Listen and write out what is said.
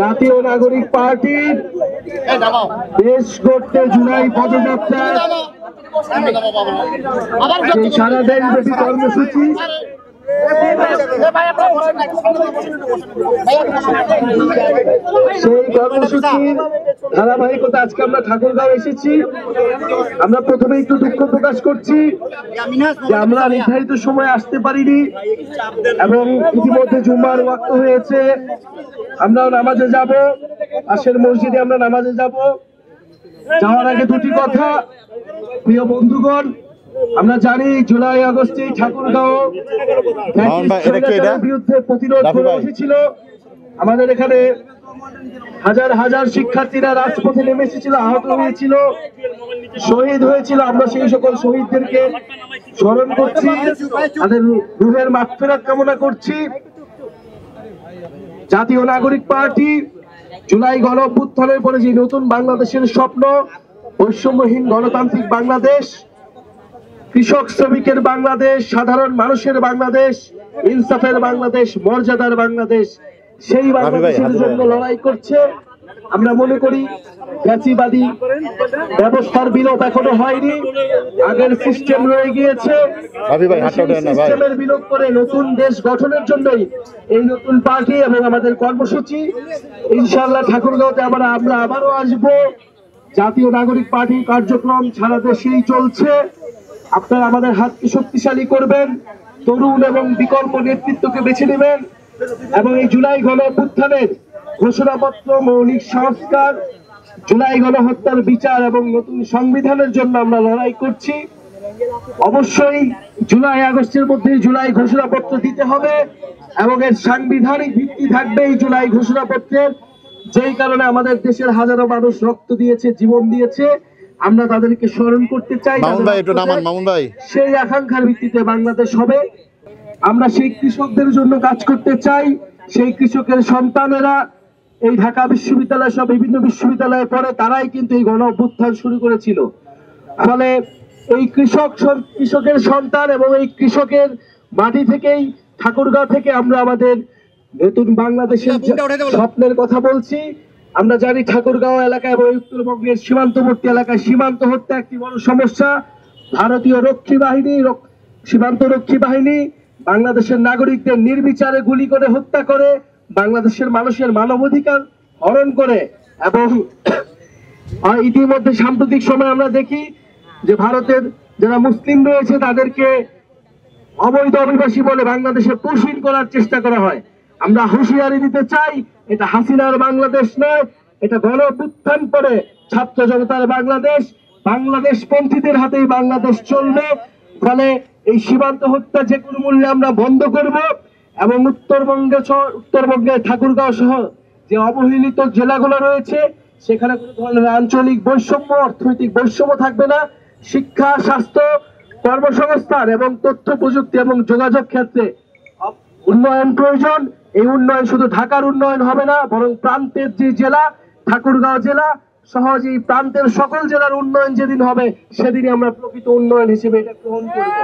জাতীয় নাগরিক পার্টির দেশ গড়তে জুলাই পদযাত্রা সারা দেশব্যাপী কর্মসূচি সেই কর্মসূচির ধারাবাহিকতা আজকে আমরা ঠাকুরগাঁও এসেছি। আমরা প্রথমে একটু দুঃখ প্রকাশ করছি যে আমরা নির্ধারিত সময় আসতে পারিনি এবং ইতিমধ্যে জুম্মার ওয়াক্ত হয়েছে। আমরাও নামাজে যাব, পাশের মসজিদে আমরা নামাজে যাব। যাওয়ার আগে দুটি কথা, প্রিয় বন্ধুগণ, আমরা জানি জুলাই আগস্টে ঠাকুরগাঁও বিরুদ্ধে প্রতিরোধ গড়ে উঠেছিল। আমাদের এখানে হাজার হাজার শিক্ষার্থীরা রাজপথে নেমে এসেছিল, আহত হয়েছিল, শহীদ হয়েছিল। আমরা সেই সকল শহীদদেরকে স্মরণ করছি, তাদের রুহের মাগফিরাত কামনা করছি। জাতীয় নাগরিক পার্টি জুলাই গণ অভ্যুত্থানের পরে যে নতুন বাংলাদেশের স্বপ্ন, বৈষম্যহীন গণতান্ত্রিক বাংলাদেশ, কৃষক শ্রমিকের বাংলাদেশ, সাধারণ মানুষের বাংলাদেশ, ইনসাফের বাংলাদেশ, মর্যাদার বাংলাদেশ, সেই বাংলাদেশের জন্য লড়াই করছে। আমরা মনে করি ফ্যাসিবাদী ব্যবস্থার বিলোপ এখনো হয়নি, আগের সিস্টেম রয়ে গিয়েছে। সিস্টেমের বিলোপ করে নতুন দেশ গঠনের জন্যই এই নতুন পার্টি এবং আমাদের কর্মসূচি। ইনশাআল্লাহ ঠাকুরগাঁওতে আমরা আবারও আসব। জাতীয় নাগরিক পার্টি কার্যক্রম সারা দেশেই চলছে। আপনারা আমাদের হাতকে শক্তিশালী করবেন, তরুণ এবং বিকল্প নেতৃত্বকে বেছে নেবেন এবং এই জুলাই গণ অভ্যুত্থানের ঘোষণাপত্র, মৌলিক সংস্কার, জুলাই গণহত্যার বিচার এবং নতুন সংবিধানের জন্য আমরা লড়াই করছি। অবশ্যই জুলাই আগস্টের মধ্যে জুলাই ঘোষণাপত্র দিতে হবে এবং এর সাংবিধানিক ভিত্তি থাকবে এই জুলাই ঘোষণাপত্রের, যেই কারণে আমাদের দেশের হাজারো মানুষ রক্ত দিয়েছে, জীবন দিয়েছে। আমরা তাদেরকে স্মরণ করতে চাই। সেই আকাঙ্ক্ষার ভিত্তিতে বাংলাদেশ হবে। আমরা সেই কৃষকদের জন্য কাজ করতে চাই। সেই কৃষকের সন্তানেরা এই ঢাকা বিশ্ববিদ্যালয় সহ বিভিন্ন বিশ্ববিদ্যালয়ে পড়ে, তারাই কিন্তু এই গণ অভ্যুত্থান শুরু করেছিল। ফলে এই কৃষকের সন্তান এবং এই কৃষকের মাটি থেকেই, ঠাকুরগাঁও থেকে আমরা আমাদের নতুন বাংলাদেশের স্বপ্নের কথা বলছি। আমরা জানি ঠাকুরগাঁও এলাকা এবং উত্তরবঙ্গের সীমান্তবর্তী এলাকায় সীমান্ত হত্যা একটি বড় সমস্যা। ভারতীয় সীমান্ত রক্ষী বাহিনী বাংলাদেশের নাগরিকদের নির্বিচারে গুলি করে হত্যা করে, বাংলাদেশের মানুষের মানবাধিকার হরণ করে এবং ইতিমধ্যে সাম্প্রতিক সময় আমরা দেখি যে ভারতের যারা মুসলিম রয়েছে তাদেরকে অবৈধ অভিবাসী বলে বাংলাদেশে পুষিন করার চেষ্টা করা হয়। আমরা হুঁশিয়ারি দিতে চাই, এটা হাসিনার বাংলাদেশ নয়, এটা গণ অভ্যুত্থান পরে ছাত্র জনতার বাংলাদেশ। বাংলাদেশ পন্থীদের হাতেই বাংলাদেশ চলবে। ফলে এই সীমান্ত হত্যা যে কোনো মূল্যে আমরা বন্ধ করব এবং উত্তরবঙ্গে ঠাকুরগাঁও সহ যে অবহেলিত জেলাগুলো রয়েছে সেখানে কোনো ধরনের আঞ্চলিক বৈষম্য, অর্থনৈতিক বৈষম্য থাকবে না। শিক্ষা, স্বাস্থ্য, কর্মসংস্থান এবং তথ্য প্রযুক্তি এবং যোগাযোগ ক্ষেত্রে উন্নয়ন প্রয়োজন। এই উন্নয়ন শুধু ঢাকার উন্নয়ন হবে না, বরং প্রান্তের যে জেলা ঠাকুরগাঁও জেলা সহজে এই প্রান্তের সকল জেলার উন্নয়ন যেদিন হবে সেদিনই আমরা প্রকৃত উন্নয়ন হিসেবে এটা গ্রহণ করব।